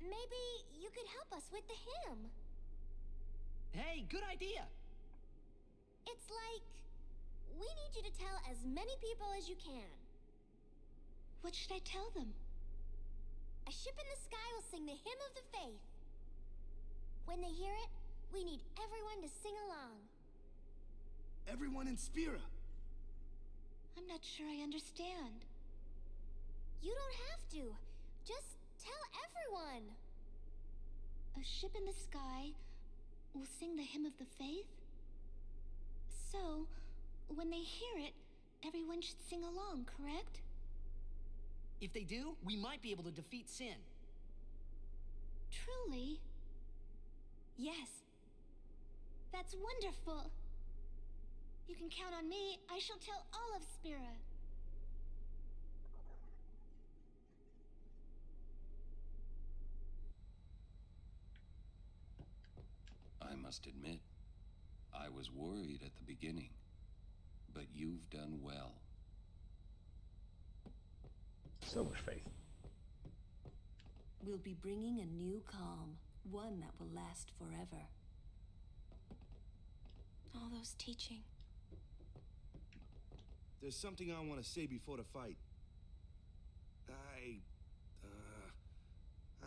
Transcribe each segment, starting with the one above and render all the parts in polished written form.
Maybe you could help us with the hymn. Hey, good idea! It's like, we need you to tell as many people as you can. What should I tell them? A ship in the sky will sing the hymn of the faith. When they hear it, we need everyone to sing along. Everyone in Spira. I'm not sure I understand. You don't have to. Just tell everyone. A ship in the sky will sing the hymn of the faith? So, when they hear it, everyone should sing along, correct? If they do, we might be able to defeat sin. Truly? Yes. That's wonderful! You can count on me. I shall tell all of Spira. I must admit, I was worried at the beginning, but you've done well. So much faith. We'll be bringing a new calm, one that will last forever. All those teaching. There's something I want to say before the fight.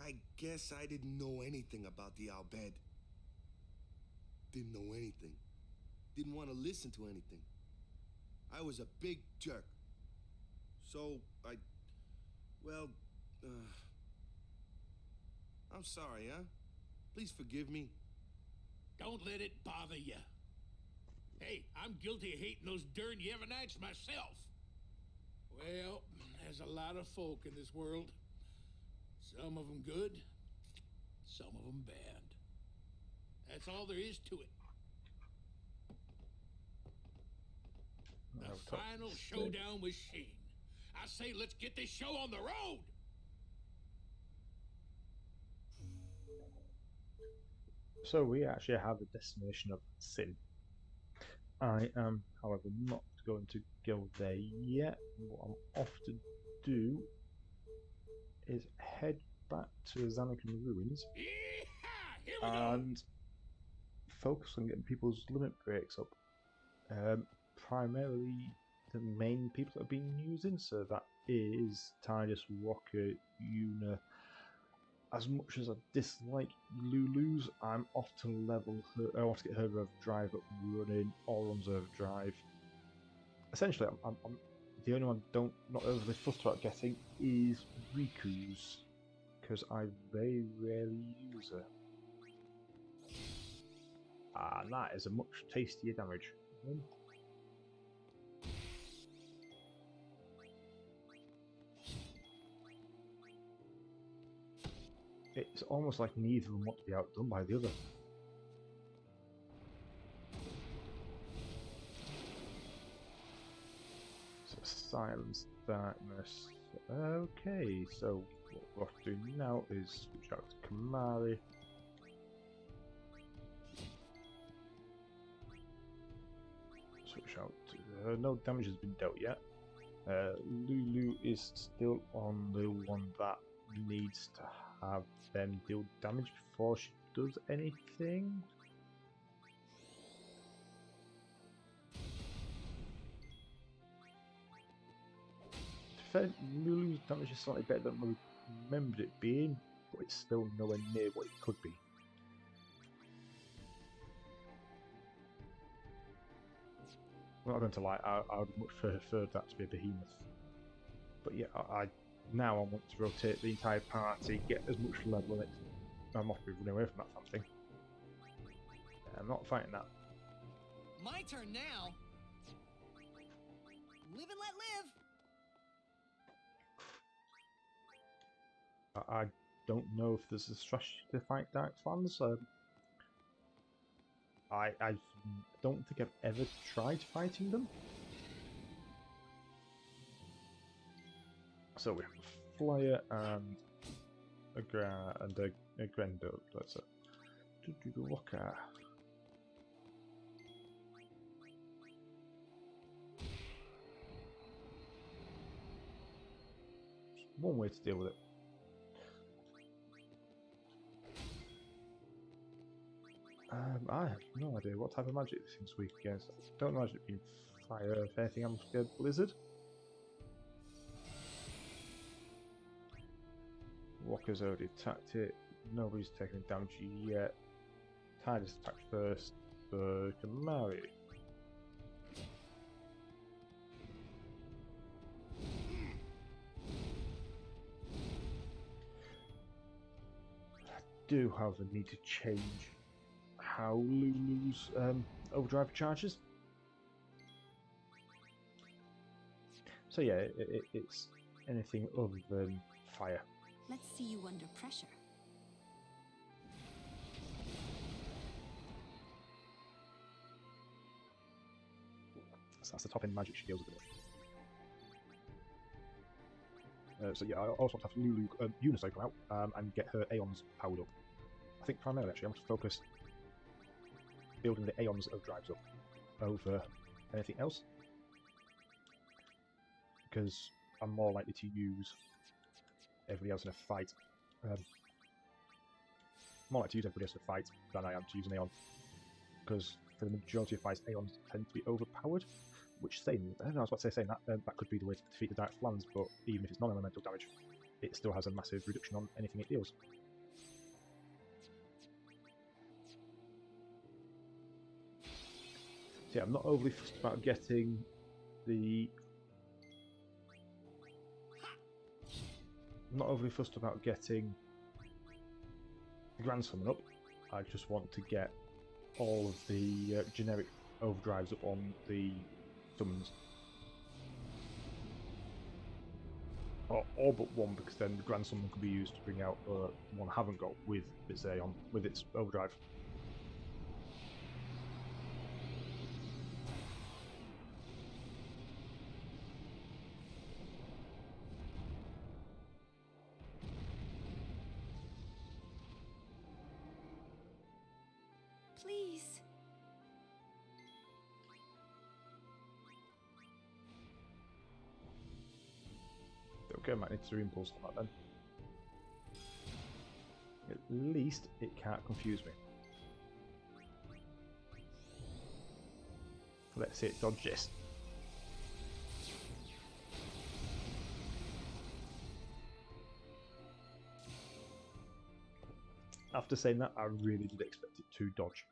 I guess I didn't know anything about the Al Bhed. Didn't know anything. Didn't want to listen to anything. I was a big jerk. So, I'm sorry, huh? Please forgive me. Don't let it bother you. Hey, I'm guilty of hating those darn Yevonites myself. Well, there's a lot of folk in this world. Some of them good, some of them bad. That's all there is to it. The final showdown with Sheen. I say let's get this show on the road! So we actually have a destination of sin. I am, however, not going to go there yet. What I'm off to do is head back to Zanakin ruins and focus on getting people's limit breaks up. Primarily the main people that have been using, so that is Tidus, Rocket, Yuna. As much as I dislike Lulu's, I'm off to level her. I want to get her Overdrive up and running, all runs Overdrive. Essentially, I'm the only one not overly fussed about getting is Riku's, because I very rarely use her. And that is a much tastier damage. It's almost like neither of them want to be outdone by the other. So silence, darkness. Okay, so what we'll have to do now is switch out to Kamari. Switch out to no damage has been dealt yet. Lulu is still on the one that needs to have them deal damage before she does anything. Lulu's damage is slightly better than we remembered it being, but it's still nowhere near what it could be. I'm not going to lie, I would much prefer that to be a behemoth. But yeah, now I want to rotate the entire party, get as much level in it. I'm off to be running away from that damn thing. I'm not fighting that. My turn now. Live and let live. I don't know if there's a strategy to fight Dark Clans. I don't think I've ever tried fighting them. So we have a Flyer and a Grendel. Let's do the Walker. One way to deal with it. I have no idea what type of magic this thing's weak against. I don't imagine it being fire. If anything, I'm scared blizzard. Walker's already attacked it. Nobody's taking damage yet. Tidy's attacked first, so Kamari. I do, however, need to change how Lulu's overdrive charges. So yeah, it's anything other than fire. Let's see you under pressure. So that's the top end magic she deals with. So yeah, I also want to have Lulu Unicycle out and get her Aeons powered up. I think primarily actually I want to focus building the Aeons of drives up over anything else, because I'm more likely to use everybody else in a fight. More likely to use everybody else in a fight than I am to use an Aeon, because for the majority of fights, Aeons tend to be overpowered. Which I was about to say, saying that that could be the way to defeat the direct lands, but even if it's non-elemental damage, it still has a massive reduction on anything it deals. So yeah, I'm not overly fussed about getting the Grand Summon up. I just want to get all of the generic overdrives up on the summons. Or but one, because then the Grand Summon could be used to bring out one I haven't got with its Aeon, with its overdrive. Please. Okay, I might need to reimpulse on that then. At least it can't confuse me. Let's see it dodge this. After saying that, I really did expect it to dodge.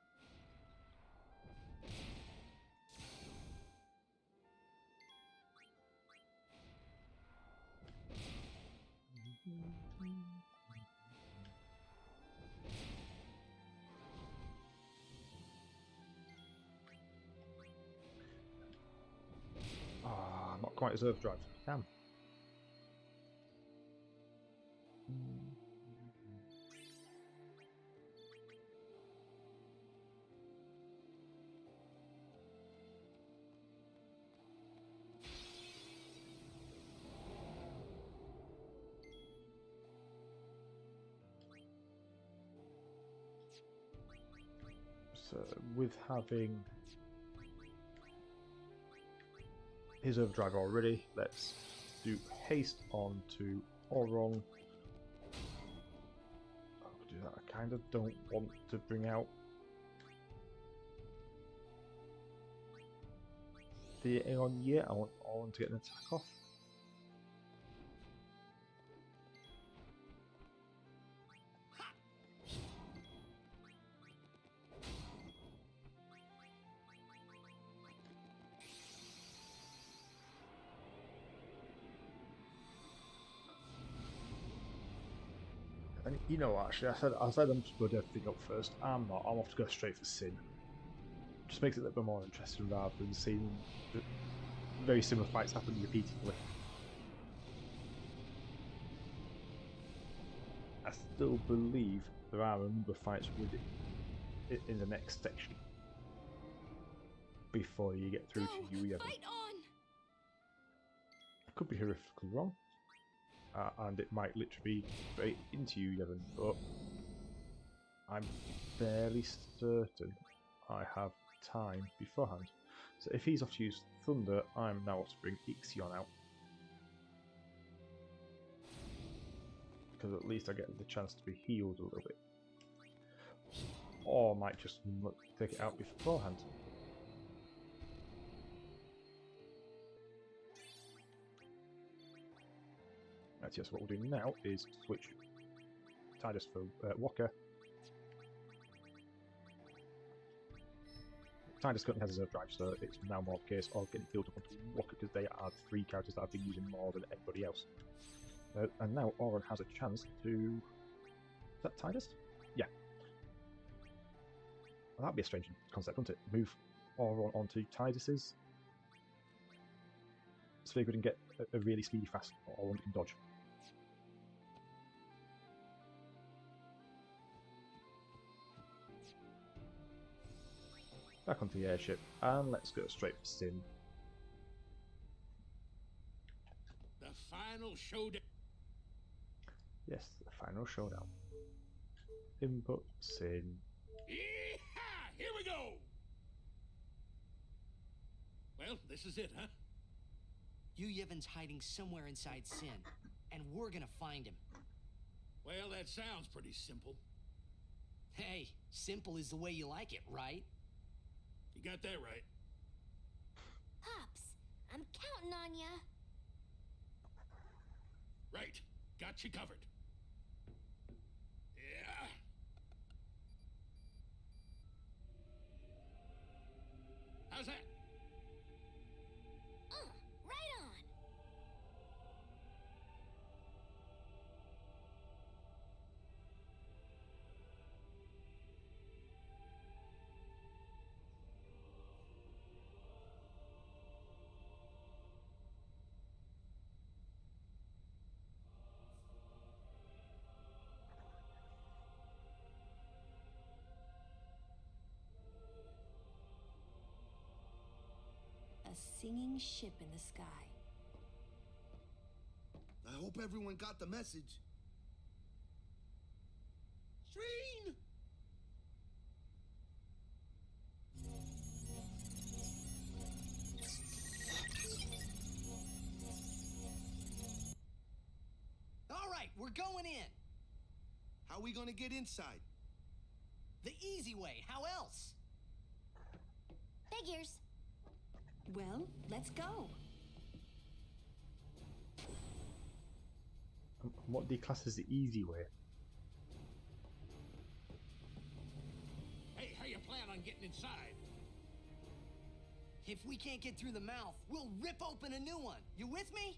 Not quite as overdrive. Damn. So with having his overdrive already, let's do haste on to Orong. I'll do that. I kind of don't want to bring out the Aeon yet. I want Orong to get an attack off. And you know, actually, I said I'm just going to everything up first. I'm not. I'm off to go straight for Sin. Just makes it a little bit more interesting rather than seeing very similar fights happen repeatedly. I still believe there are a number of fights with it in the next section before you get through to UE. Fight on! I could be horrifically wrong. And it might literally be straight into you, Yevon, but I'm fairly certain I have time beforehand. So if he's off to use Thunder, I'm now off to bring Ixion out. Because at least I get the chance to be healed a little bit. or might just take it out beforehand. Right, yes, what we'll do now is switch Tidus for Walker. Tidus currently has a reserve drive, so it's now more the case of getting built up onto Walker because they are 3 characters that I've been using more than everybody else. And now Auron has a chance to... Is that Tidus? Yeah. Well, that'd be a strange concept, wouldn't it? Move Auron onto Tidus's Sphere Grid and get a really speedy, fast Auron that can dodge. Back onto the airship, and let's go straight for Sin. The final showdown. Yes, the final showdown. Input, Sin. Yee-haw! Here we go! Well, this is it, huh? Yu Yevon's hiding somewhere inside Sin, and we're gonna find him. Well, that sounds pretty simple. Hey, simple is the way you like it, right? You got that right. Pops, I'm counting on ya. Right. Got you covered. Yeah. How's that? Right on. A singing ship in the sky. I hope everyone got the message. Shreen! All right, we're going in. How are we gonna get inside? The easy way, how else? Figures. Well, let's go. What do you class as the easy way? Hey, how you plan on getting inside? If we can't get through the mouth, we'll rip open a new one. You with me?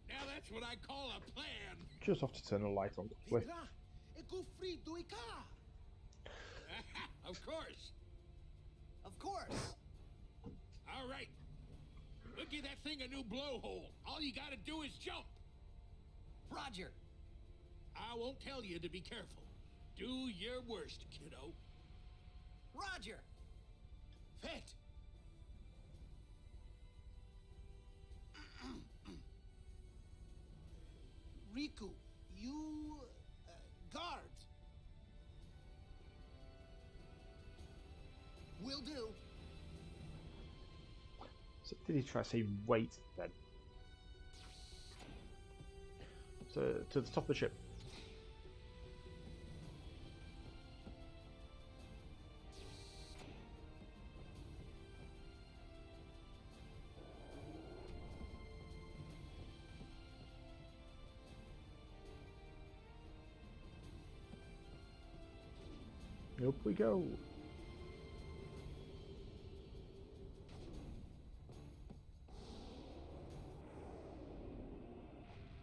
Now that's what I call a plan. Just have to turn the light on quickly. Of course. Of course. All right. We'll give that thing a new blowhole. All you gotta do is jump. Roger. I won't tell you to be careful. Do your worst, kiddo. Roger. Fet. Riku, you guard. Will do. So did he try to say wait then? So to the top of the ship. Up we go.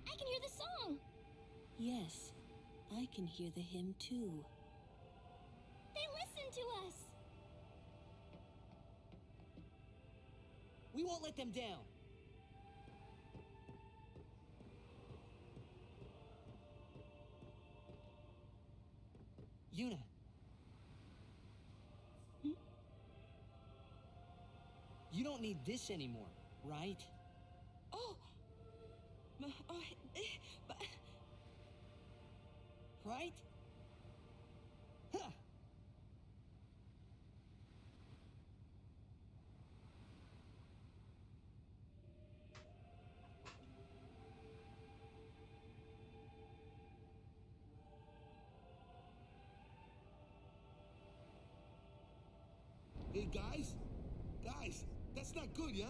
I can hear the song. Yes, I can hear the hymn too. They listen to us. We won't let them down. Yuna. You don't need this anymore, right? Oh, but Right? Huh. Hey, guys? Guys, that's not good, yeah?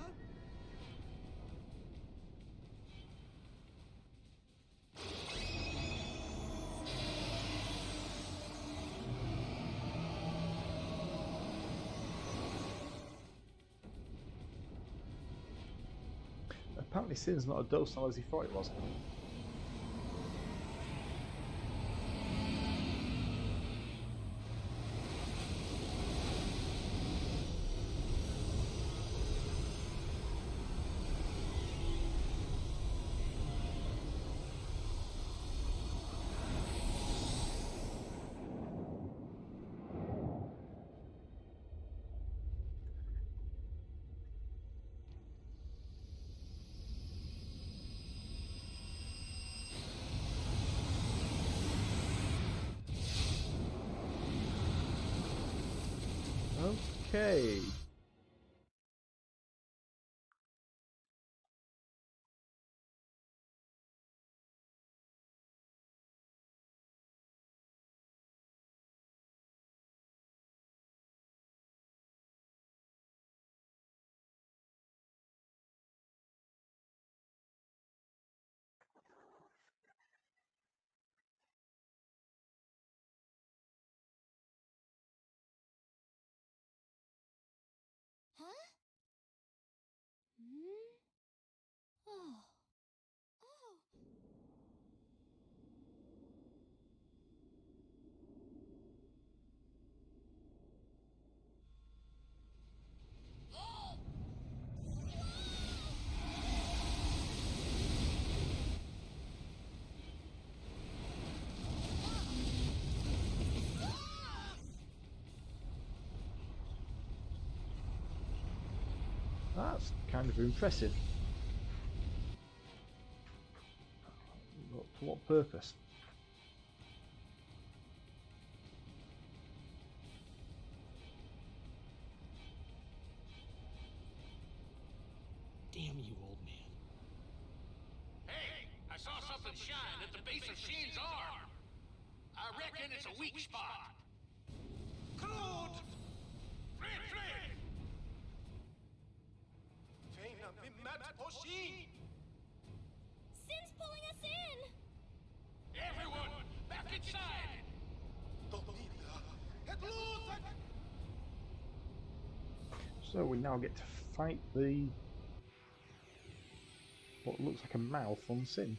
Apparently Sin's not as docile as he thought he was. Okay. Huh? Hmm? Oh. Oh. That's kind of impressive. For what purpose? Damn you, old man. Hey, I saw something shine at the base of Shane's arm. I reckon it's a weak spot. Crude! Flee, flee! Sin's pulling us in! Everyone, back inside! So we now get to fight the what looks like a mouth on Sin.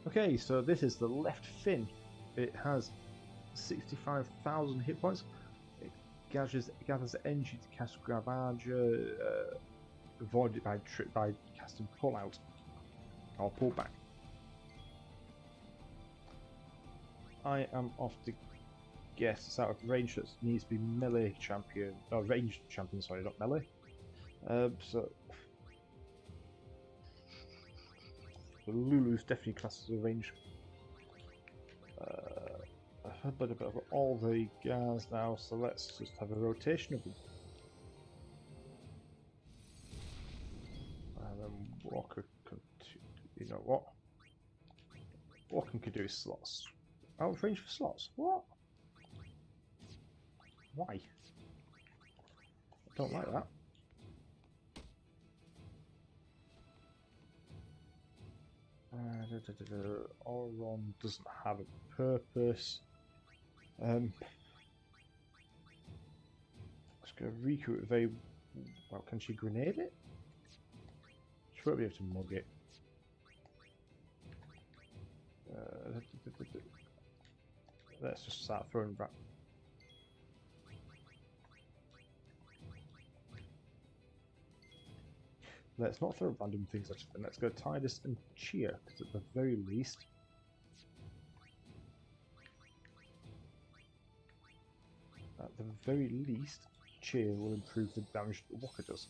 Okay, so this is the left fin. It has 65,000 hit points. It gathers energy to cast Gravage, avoided by casting Pull Out or Pull Back. I am off to guess it's out of range, that needs to be melee champion, or ranged champion, sorry, not melee. So Lulu's definitely classed as a range. I've had a bit of all the guys now, so let's just have a rotation of them. And then Walker can, you know what? Walker can do slots. Out of range for slots? What? Why? I don't like that. Auron doesn't have a purpose. Let's go Riku at very well. Can she grenade it? She won't be able to mug it. Let's just start throwing back. Let's not throw random things at them. Let's go Tidus and Cheer, because at the very least, Cheer will improve the damage that Walker does.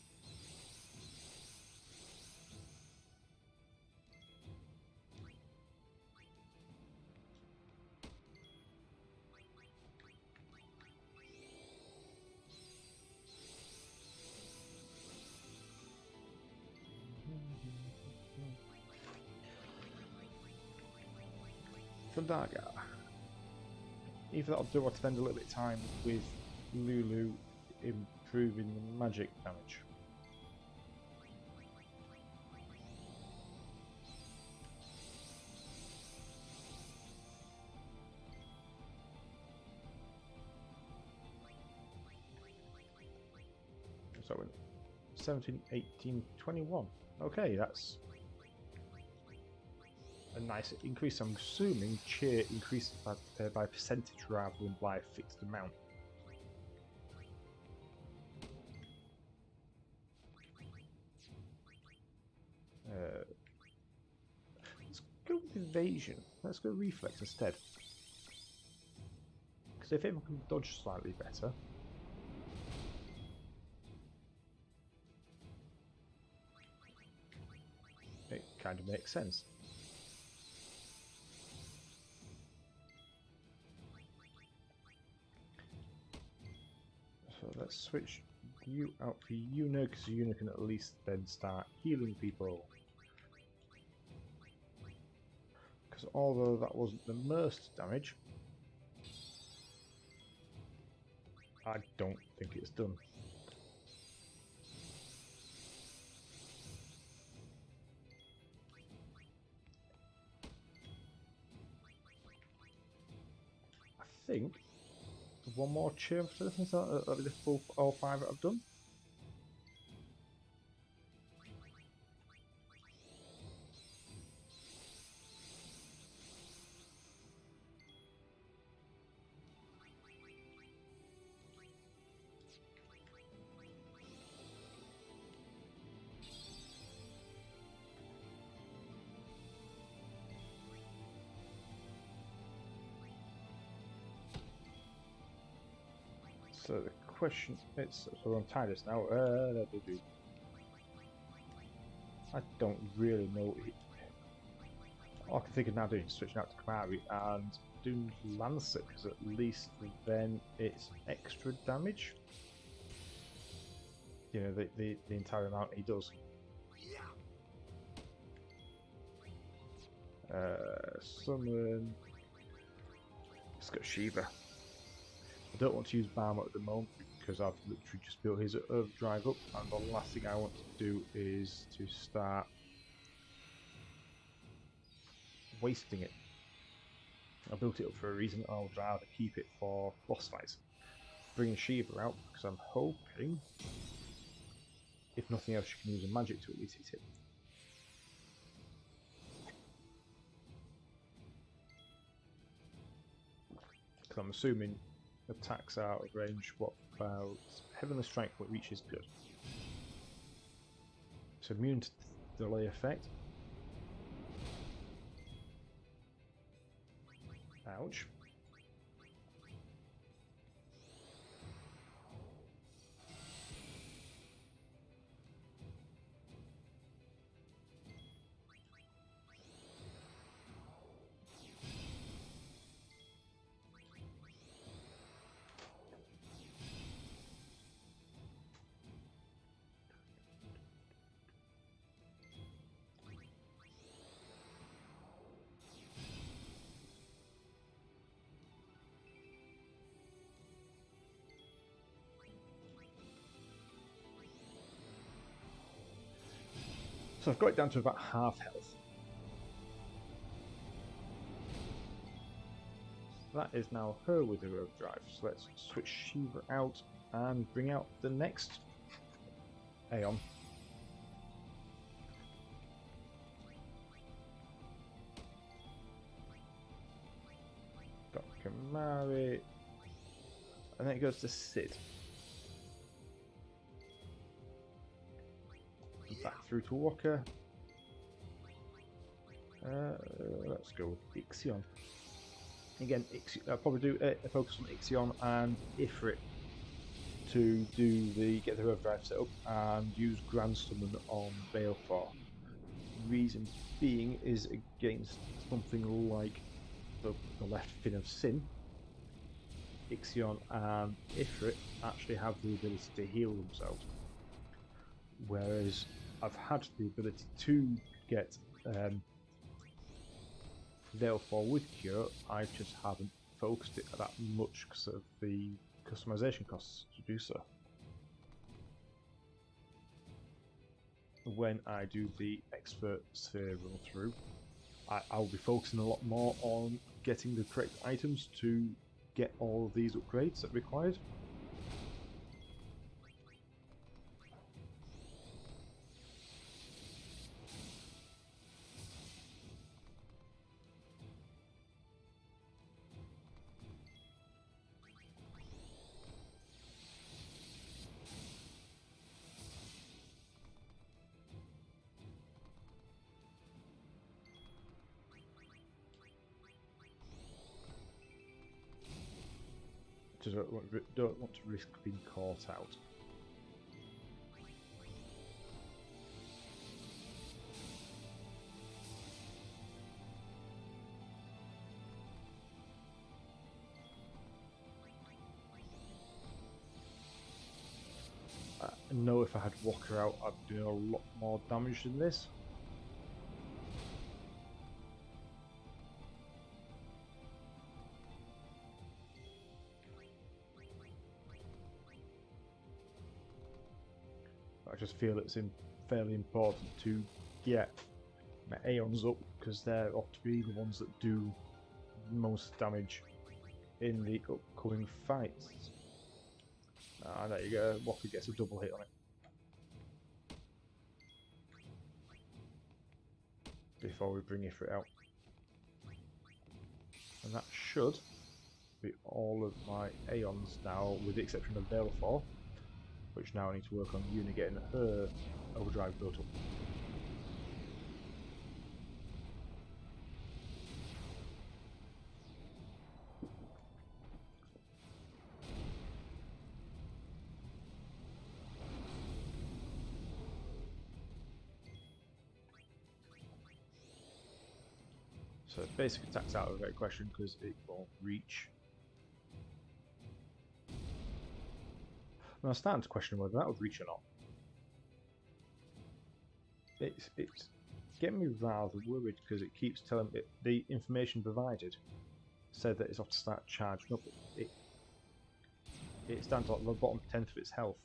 Fadaga. Either that'll do or to spend a little bit of time with Lulu improving the magic damage. So 17, 18, 21. Okay, that's a nice increase. I'm assuming cheer increases by percentage rather than by a fixed amount. Let's go with evasion. Let's go reflex instead. Because if everyone can dodge slightly better. It kind of makes sense. So let's switch you out for Yuna, because Yuna can at least then start healing people. Because although that wasn't the most damage, I don't think it's done. I think one more cheer for citizens, that'll be the full all 5 that I've done. So the question, so we're on Titus now. I don't really know. All I can think of now doing is switching out to Kamari and doing Lancet, because at least then it's extra damage. You know, the entire amount he does. Summon. Let's go Shiva. I don't want to use Balm at the moment because I've literally just built his overdrive up, and the last thing I want to do is to start wasting it. I built it up for a reason. I would rather keep it for boss fights. Bring Shiva out because I'm hoping, if nothing else, you can use a magic to at least hit it. Because I'm assuming attacks out of range. What about Heavenly Strike? What reaches good. So immune to delay effect. Ouch. So I've got it down to about half health. So that is now her with her overdrive. So let's switch Shiva out and bring out the next Aeon. Got Kamari. And then it goes to Sid. Back through to Walker. Let's go with Ixion. Again, I'll probably do a focus on Ixion and Ifrit to do the get the overdrive set up and use Grand Summon on Balefar. Reason being is against something like the left fin of Sin. Ixion and Ifrit actually have the ability to heal themselves, whereas I've had the ability to get Therefore, with Cure, I just haven't focused it that much because of the customization costs to do so. When I do the expert sphere run through, I'll be focusing a lot more on getting the correct items to get all of these upgrades that are required. Don't want to risk being caught out. I know if I had Walker out, I'd do a lot more damage than this. I just feel it's fairly important to get my Aeons up because they're ought to be the ones that do most damage in the upcoming fights. There you go, Walker gets a double hit on it. Before we bring Ifrit out. And that should be all of my Aeons now, with the exception of Baleful, which now I need to work on Una getting her overdrive built up. So basic attack's out of the question because it won't reach. And I'm starting to question whether that would reach or not. It's getting me rather worried because it keeps telling me the information provided said that it's off to start charging up. It's down to like the bottom 10th of its health,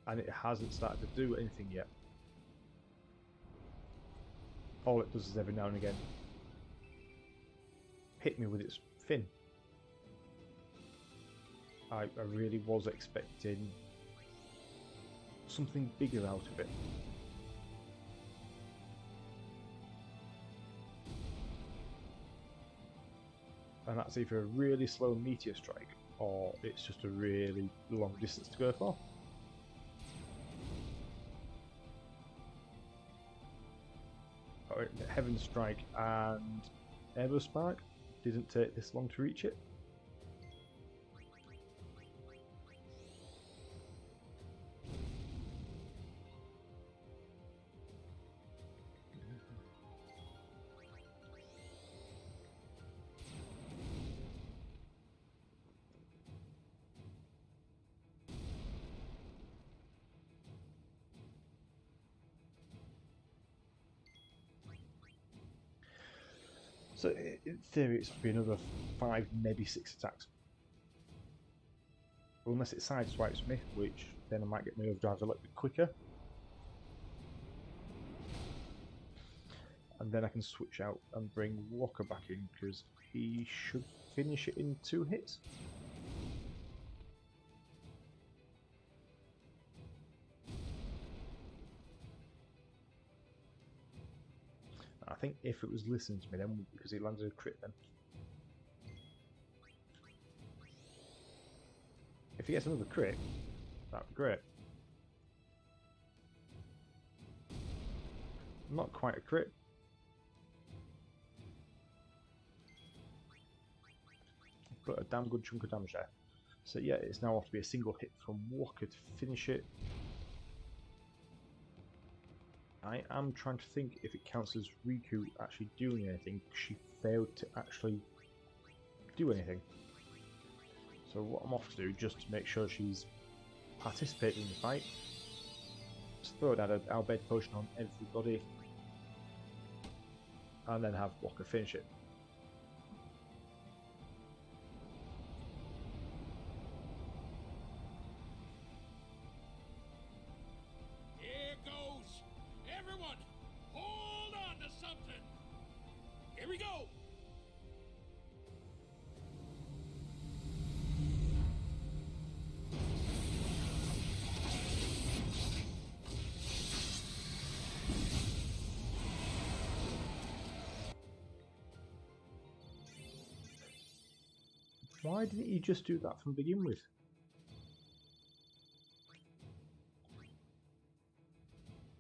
and it hasn't started to do anything yet. All it does is every now and again hit me with its fin. I really was expecting something bigger out of it. And that's either a really slow meteor strike or it's just a really long distance to go for. Heaven Strike and Evo Spark didn't take this long to reach it. So in theory it's to be another 5, maybe 6 attacks. Unless it sideswipes me, which then I might get my overdrive a little bit quicker. And then I can switch out and bring Walker back in because he should finish it in 2 hits. I think if it was listening to me then, because he landed a crit then. If he gets another crit, that'd be great. Not quite a crit. But a damn good chunk of damage there. So yeah, it's now off to be a single hit from Walker to finish it. I am trying to think if it counts as Riku actually doing anything. She failed to actually do anything. So what I'm off to do, just to make sure she's participating in the fight, just throw down an Albed potion on everybody. and then have Walker finish it. Here goes. Everyone, hold on to something. Here we go. Why didn't you just do that from begin with?